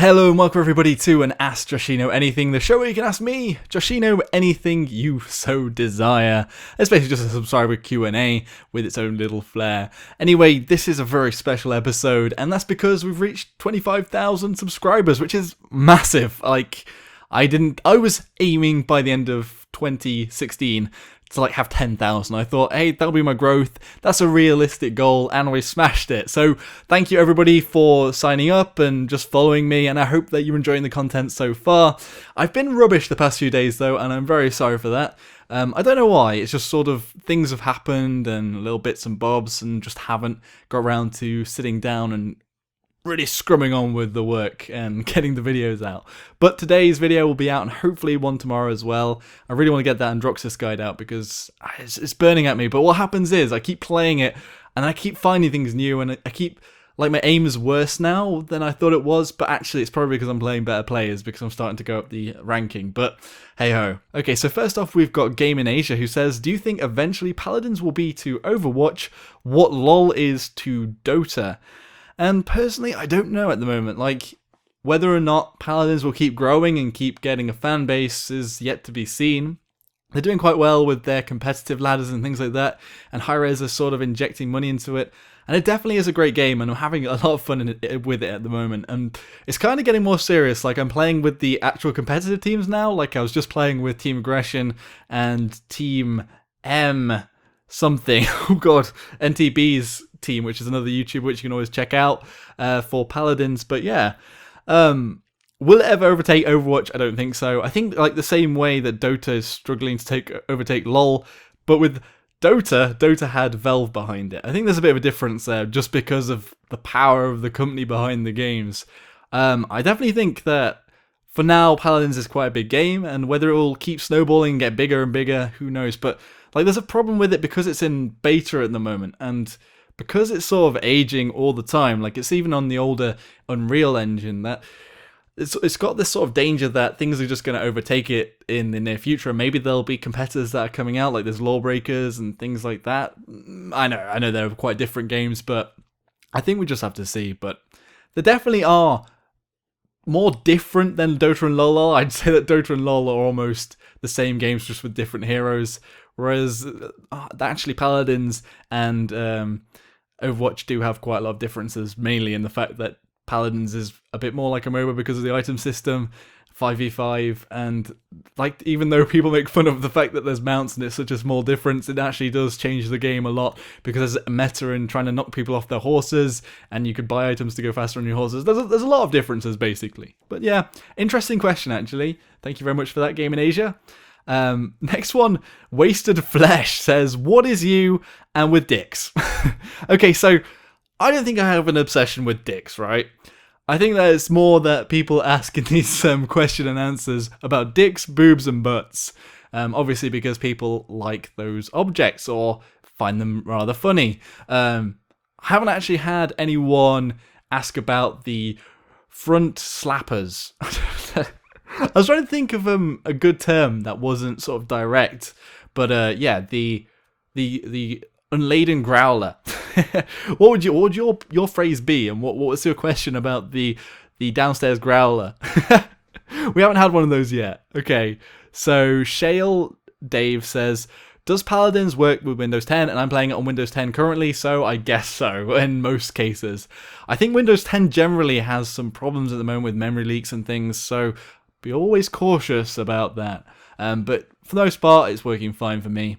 Hello and welcome everybody to an Ask Joshino Anything, the show where you can ask me, Joshino, anything you so desire. It's basically just a subscriber Q&A with its own little flair. Anyway, this is a very special episode, and that's because we've reached 25,000 subscribers, which is massive. I was aiming by the end of 2016 to have 10,000. I thought, hey, that'll be my growth. That's a realistic goal, and we smashed it. So thank you everybody for signing up and just following me, and I hope that you're enjoying the content so far. I've been rubbish the past few days though, and I'm very sorry for that. I don't know why, it's just sort of things have happened and little bits and bobs, and just haven't got around to sitting down and really scrumming on with the work and getting the videos out. But today's video will be out, and hopefully one tomorrow as well. I really want to get that Androxus guide out because it's burning at me. But what happens is I keep playing it and I keep finding things new, and I keep, my aim is worse now than I thought it was, but actually it's probably because I'm playing better players, because I'm starting to go up the ranking. But hey ho. Okay, so first off we've got Game in Asia, who says, do you think eventually Paladins will be to Overwatch what LoL is to Dota? And personally, I don't know at the moment. Whether or not Paladins will keep growing and keep getting a fan base is yet to be seen. They're doing quite well with their competitive ladders and things like that, and hi-rez are sort of injecting money into it. And it definitely is a great game, and I'm having a lot of fun with it at the moment. And it's kind of getting more serious. I'm playing with the actual competitive teams now. I was just playing with Team Aggression and Team M something. Oh god, NTB's team, which is another YouTube which you can always check out for Paladins. But yeah, will it ever overtake Overwatch? I don't think so. I think the same way that Dota is struggling to overtake LoL, but with Dota had Valve behind it. I think there's a bit of a difference there just because of the power of the company behind the games. I definitely think that for now Paladins is quite a big game, and whether it will keep snowballing and get bigger and bigger, who knows. But there's a problem with it because it's in beta at the moment, and because it's sort of aging all the time, it's even on the older Unreal Engine, that it's got this sort of danger that things are just going to overtake it in the near future. Maybe there'll be competitors that are coming out, there's Lawbreakers and things like that. I know they're quite different games, but I think we just have to see. But there definitely are more different than Dota and LoL. I'd say that Dota and LoL are almost the same games, just with different heroes, whereas actually Paladins and Overwatch do have quite a lot of differences, mainly in the fact that Paladins is a bit more like a MOBA because of the item system, 5v5, and even though people make fun of the fact that there's mounts and it's such a small difference, it actually does change the game a lot, because there's a meta in trying to knock people off their horses, and you could buy items to go faster on your horses. There's a lot of differences basically. But yeah, interesting question actually. Thank you very much for that, Game in Asia. Next one, Wasted Flesh says, what is you and with dicks? Okay, so I don't think I have an obsession with dicks, right? I think that it's more that people ask in these question and answers about dicks, boobs and butts. Obviously because people like those objects or find them rather funny. I haven't actually had anyone ask about the front slappers. I was trying to think of a good term that wasn't sort of direct, but yeah, the unladen growler. What would your phrase be, and what was your question about the downstairs growler? We haven't had one of those yet. Okay, so Shale Dave says, does Paladins work with Windows 10? And I'm playing it on Windows 10 currently, so I guess so, in most cases. I think Windows 10 generally has some problems at the moment with memory leaks and things, so be always cautious about that. But for the most part, it's working fine for me.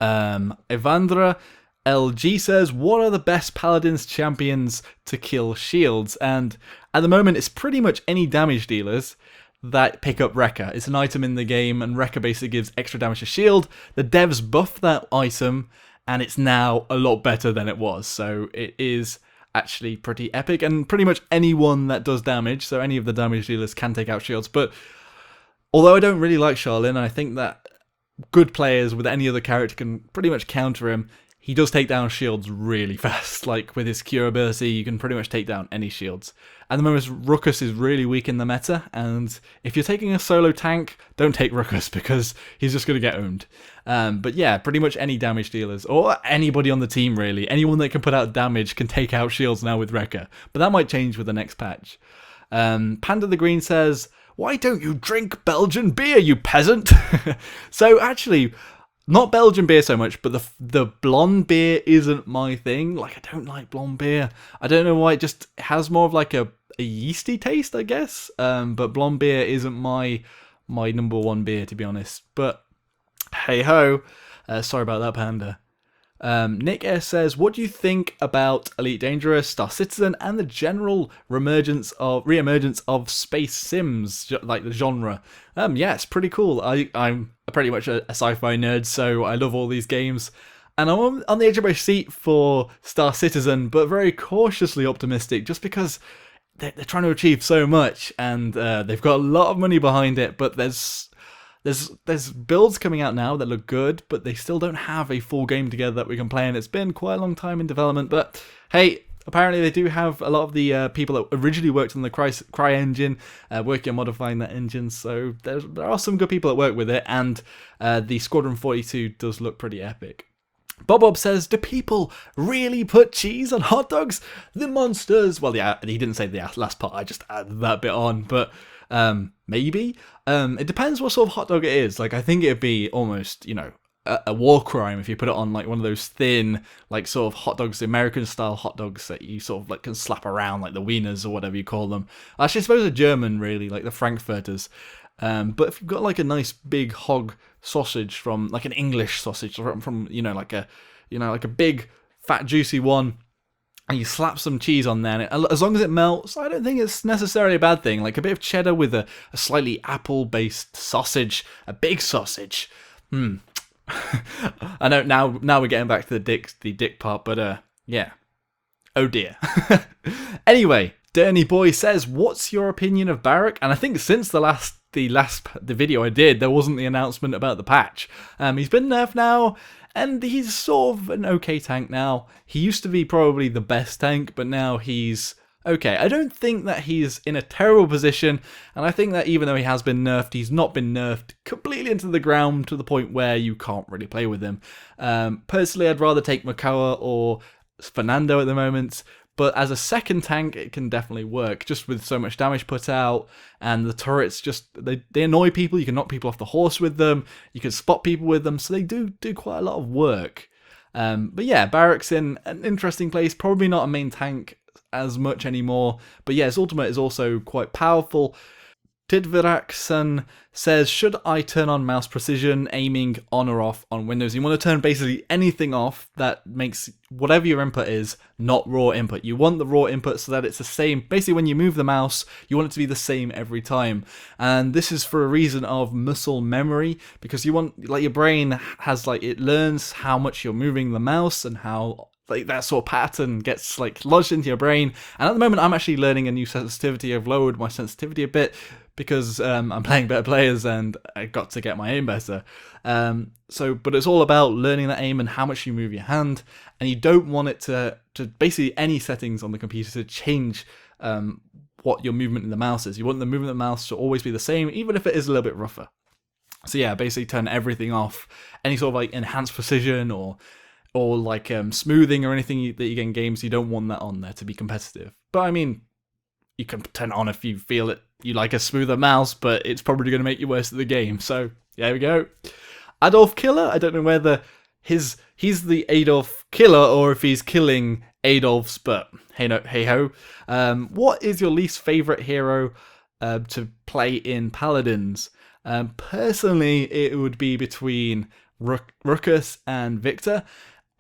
Evandra LG says, what are the best Paladins champions to kill shields? And at the moment, it's pretty much any damage dealers that pick up Rekka. It's an item in the game, and Rekka basically gives extra damage to shield. The devs buffed that item, and it's now a lot better than it was. So it is actually pretty epic, and pretty much anyone that does damage, so any of the damage dealers can take out shields. But although I don't really like Charlene, I think that good players with any other character can pretty much counter him. He does take down shields really fast. With his cure ability, you can pretty much take down any shields. At the moment, Ruckus is really weak in the meta, and if you're taking a solo tank, don't take Ruckus because he's just going to get owned. But yeah, pretty much any damage dealers, or anybody on the team really, anyone that can put out damage can take out shields now with Rekka. But that might change with the next patch. Panda the Green says, "Why don't you drink Belgian beer, you peasant?" So actually, not Belgian beer so much, but the blonde beer isn't my thing. Like, I don't like blonde beer. I don't know why. It just has more of like a yeasty taste, I guess. But blonde beer isn't my number one beer, to be honest. But hey ho. Sorry about that, Panda. Nick S says, "What do you think about Elite Dangerous, Star Citizen, and the general re-emergence of space sims, like the genre?" Yeah, it's pretty cool. I'm pretty much a sci-fi nerd, so I love all these games. And I'm on the edge of my seat for Star Citizen, but very cautiously optimistic, just because they're trying to achieve so much, and they've got a lot of money behind it, but there's builds coming out now that look good, but they still don't have a full game together that we can play, and it's been quite a long time in development. But hey, apparently they do have a lot of the people that originally worked on the Cry engine working on modifying that engine, so there are some good people that work with it, and the Squadron 42 does look pretty epic. Bob says, "Do people really put cheese on hot dogs? The monsters." Well, yeah, he didn't say the last part, I just added that bit on, but maybe. It depends what sort of hot dog it is. Like, I think it'd be almost, a war crime if you put it on like one of those thin, like sort of hot dogs, American style hot dogs that you sort of like can slap around, like the wieners or whatever you call them. Actually, I suppose they're German, really, like the Frankfurters. But if you've got like a nice big hog sausage from like an English sausage from like a big fat juicy one, and you slap some cheese on there, and as long as it melts, I don't think it's necessarily a bad thing. Like a bit of cheddar with a slightly apple-based sausage, a big sausage. I know now we're getting back to the dick part, but yeah. Oh dear. Anyway, Derny Boy says, "What's your opinion of Barak?" And I think since the video I did, there wasn't the announcement about the patch. He's been nerfed now, and he's sort of an okay tank now. He used to be probably the best tank, but now he's okay. I don't think that he's in a terrible position, and I think that even though he has been nerfed, he's not been nerfed completely into the ground to the point where you can't really play with him. Personally, I'd rather take Makawa or Fernando at the moment, but as a second tank, it can definitely work, just with so much damage put out, and the turrets just, they annoy people. You can knock people off the horse with them, you can spot people with them, so they do quite a lot of work. But yeah, Barak's in an interesting place, probably not a main tank as much anymore, but yeah, his ultimate is also quite powerful. Tidvirakson says, "Should I turn on mouse precision aiming on or off on Windows?" You want to turn basically anything off that makes whatever your input is not raw input. You want the raw input so that it's the same. Basically, when you move the mouse, you want it to be the same every time. And this is for a reason of muscle memory, because you want, like, your brain has, like, it learns how much you're moving the mouse and how, like, that sort of pattern gets, like, lodged into your brain. And at the moment, I'm actually learning a new sensitivity. I've lowered my sensitivity a bit because I'm playing better players and I got to get my aim better. But it's all about learning that aim and how much you move your hand, and you don't want it to basically any settings on the computer to change what your movement in the mouse is. You want the movement of the mouse to always be the same, even if it is a little bit rougher. So yeah, basically turn everything off. Any sort of like enhanced precision or like smoothing or anything that you get in games, you don't want that on there to be competitive. But I mean, you can turn it on if you feel it. You like a smoother mouse, but it's probably going to make you worse at the game. So there we go. Adolf Killer. I don't know whether he's the Adolf Killer or if he's killing Adolfs, but hey ho. What is your least favorite hero to play in Paladins? Personally, it would be between Ruckus and Victor.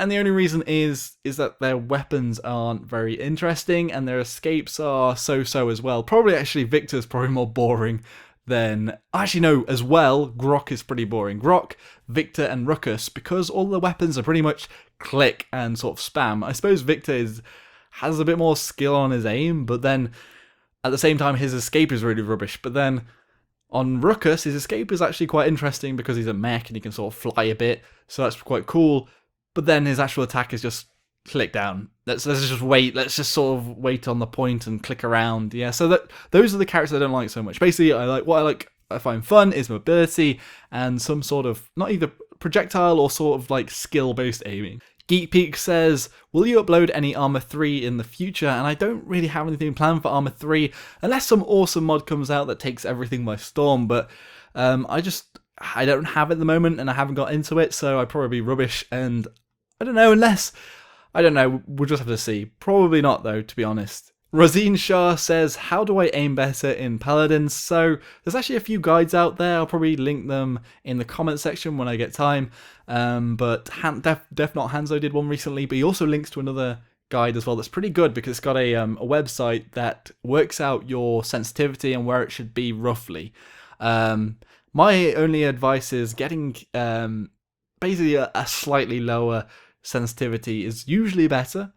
And the only reason is that their weapons aren't very interesting and their escapes are so-so as well. Probably actually Victor's probably more boring than... Actually no, as well, Grok is pretty boring. Grok, Victor and Ruckus, because all the weapons are pretty much click and sort of spam. I suppose Victor has a bit more skill on his aim, but then at the same time his escape is really rubbish. But then on Ruckus, his escape is actually quite interesting because he's a mech and he can sort of fly a bit, so that's quite cool. But then his actual attack is just click down. Let's just wait. Let's just sort of wait on the point and click around. Yeah, so those are the characters I don't like so much. Basically, I find fun is mobility and some sort of, not either projectile or sort of like skill-based aiming. Geek Peak says, will you upload any Armor 3 in the future? And I don't really have anything planned for Armor 3, unless some awesome mod comes out that takes everything by storm, but I don't have it at the moment, and I haven't got into it, so I'd probably be rubbish, and I don't know, we'll just have to see. Probably not, though, to be honest. Rosine Shah says, how do I aim better in Paladins? So there's actually a few guides out there. I'll probably link them in the comment section when I get time. But Def Not Hanzo did one recently, but he also links to another guide as well that's pretty good, because it's got a website that works out your sensitivity and where it should be roughly. My only advice is getting basically a slightly lower sensitivity is usually better.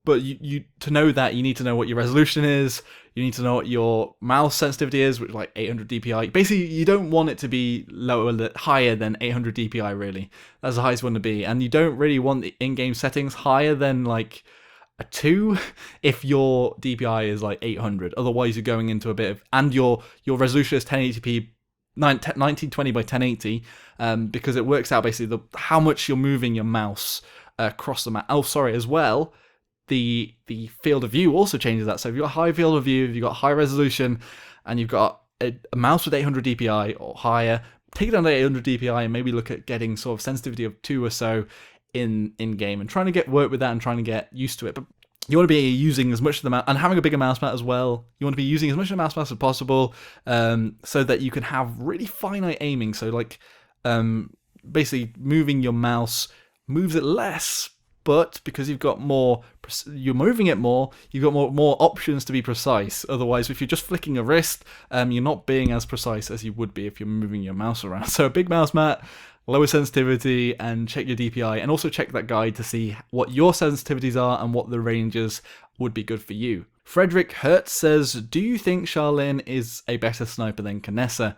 But you to know that, you need to know what your resolution is. You need to know what your mouse sensitivity is, which is like 800 DPI. Basically, you don't want it to be higher than 800 DPI, really. That's the highest one to be. And you don't really want the in-game settings higher than like a 2 if your DPI is like 800. Otherwise, you're going into a bit of... And your resolution is 1080p, 1920 by 1080, because it works out basically how much you're moving your mouse across the map. Oh, sorry, as well... The field of view also changes that. So if you've got a high field of view, if you've got high resolution, and you've got a mouse with 800 DPI or higher, take it down to 800 DPI and maybe look at getting sort of sensitivity of 2 or so in game, and trying to work with that and trying to get used to it. But you want to be using as much of the mouse, and having a bigger mouse pad as well. You want to be using as much of the mouse pad as possible, so that you can have really finite aiming. So like basically moving your mouse moves it less, but because you're moving it more, you've got more options to be precise. Otherwise, if you're just flicking a wrist, you're not being as precise as you would be if you're moving your mouse around. So a big mouse mat, lower sensitivity, and check your DPI, and also check that guide to see what your sensitivities are and what the ranges would be good for you. Frederick Hertz says, do you think Charlene is a better sniper than Canessa?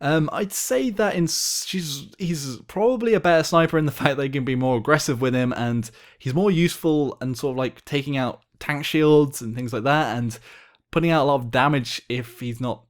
I'd say that he's probably a better sniper in the fact that he can be more aggressive with him, and he's more useful and sort of like taking out tank shields and things like that, and putting out a lot of damage if he's not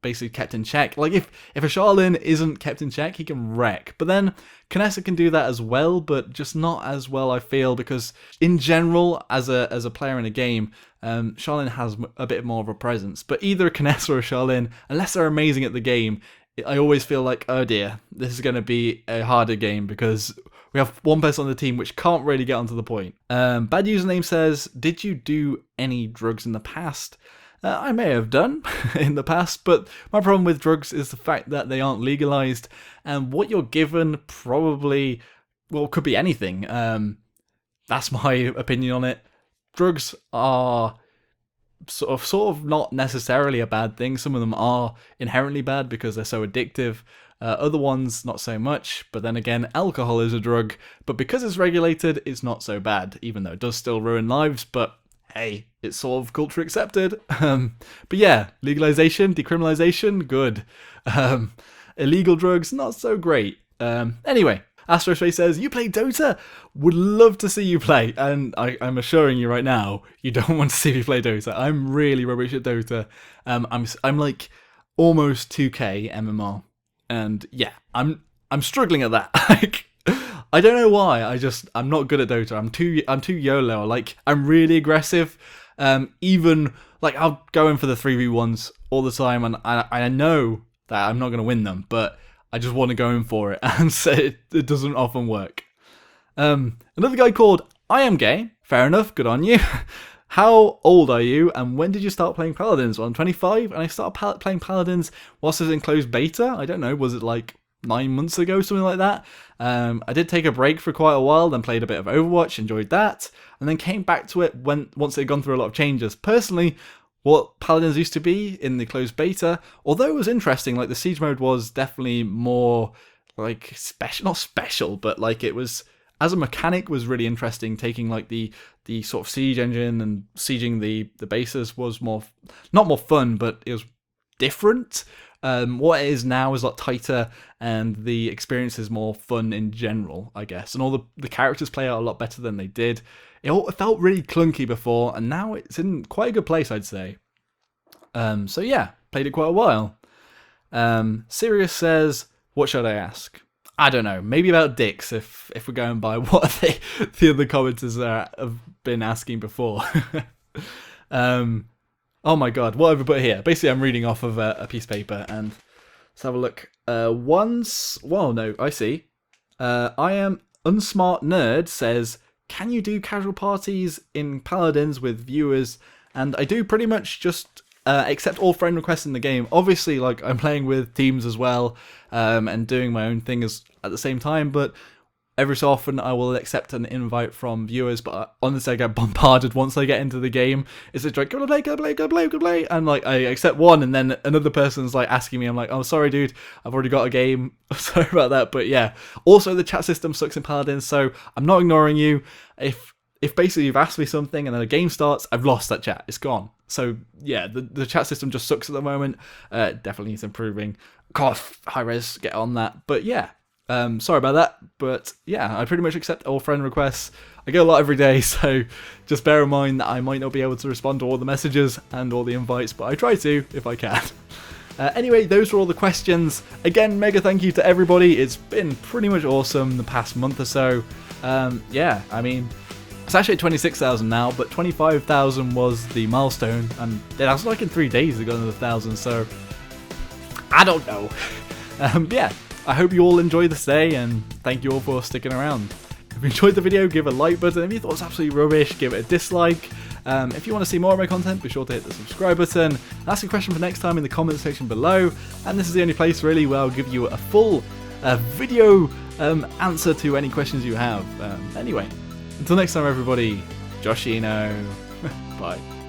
basically kept in check. Like if a Charlene isn't kept in check, he can wreck. But then Canessa can do that as well, but just not as well, I feel, because in general, as a player in a game, Charlene has a bit more of a presence. But either a Canessa or a Charlene, unless they're amazing at the game, I always feel like, oh dear, this is going to be a harder game because we have one person on the team which can't really get onto the point. Bad Username says, did you do any drugs in the past? I may have done in the past, but my problem with drugs is the fact that they aren't legalized, and what you're given probably, well, could be anything. That's my opinion on it. Drugs are sort of not necessarily a bad thing. Some of them are inherently bad because they're so addictive. Other ones, not so much. But then again, alcohol is a drug, but because it's regulated, it's not so bad, even though it does still ruin lives. But hey, it's sort of culture accepted. But yeah, legalization, decriminalization, good. Illegal drugs, not so great. Anyway, Astrospace says, you play Dota? Would love to see you play. And I'm assuring you right now, you don't want to see me play Dota. I'm really rubbish at Dota. I'm like almost 2k MMR. And yeah, I'm struggling at that. Like, I don't know why. I'm not good at Dota. I'm too YOLO. I'm really aggressive. Even like I'll go in for the 3v1s all the time, and I know that I'm not going to win them, but I just want to go in for it, and so it doesn't often work. Another guy called I Am Gay. Fair enough. Good on you. How old are you, and when did you start playing Paladins? Well, I'm 25, and I started playing Paladins whilst it was in closed beta. I don't know, was it like 9 months ago, something like that? I did take a break for quite a while, then played a bit of Overwatch, enjoyed that, and then came back to it once it had gone through a lot of changes. Personally, what Paladins used to be in the closed beta, although it was interesting, like the siege mode was definitely more like not special, but like it was, as a mechanic, was really interesting. Taking like the sort of siege engine and sieging the bases was not more fun, but it was different. What it is now is a lot tighter, and the experience is more fun in general, I guess. And all the characters play out a lot better than they did. It felt really clunky before, and now it's in quite a good place, I'd say. So yeah, played it quite a while. Sirius says, what should I ask? I don't know, maybe about dicks if we're going by what the other commenters have been asking before. Oh my god, what have I put here? Basically, I'm reading off of a piece of paper, and let's have a look. Well, no, I see. I am unsmart nerd says, can you do casual parties in Paladins with viewers? And I do pretty much just accept all friend requests in the game. Obviously, like, I'm playing with teams as well, and doing my own thing at the same time, but every so often I will accept an invite from viewers, but honestly I get bombarded once I get into the game. It's just like, go play, and like I accept one and then another person's like asking me, I'm like, oh sorry dude, I've already got a game, sorry about that. But yeah, also the chat system sucks in Paladins, so I'm not ignoring you. If basically you've asked me something and then a game starts, I've lost that chat, it's gone. So yeah, the chat system just sucks at the moment. Definitely needs improving. Cough, hi-rez, get on that. But yeah, sorry about that, but yeah, I pretty much accept all friend requests. I get a lot every day, so just bear in mind that I might not be able to respond to all the messages and all the invites, but I try to if I can. Anyway, those were all the questions. Again, mega thank you to everybody. It's been pretty much awesome the past month or so. Yeah, I mean, it's actually at 26,000 now, but 25,000 was the milestone, and that was like in 3 days they got another 1,000, so I don't know. Yeah. I hope you all enjoy the stay, and thank you all for sticking around. If you enjoyed the video, give it a like button. If you thought it was absolutely rubbish, give it a dislike. If you want to see more of my content, be sure to hit the subscribe button. Ask a question for next time in the comment section below. And this is the only place really where I'll give you a full video answer to any questions you have. Anyway, until next time everybody, Joshino, bye.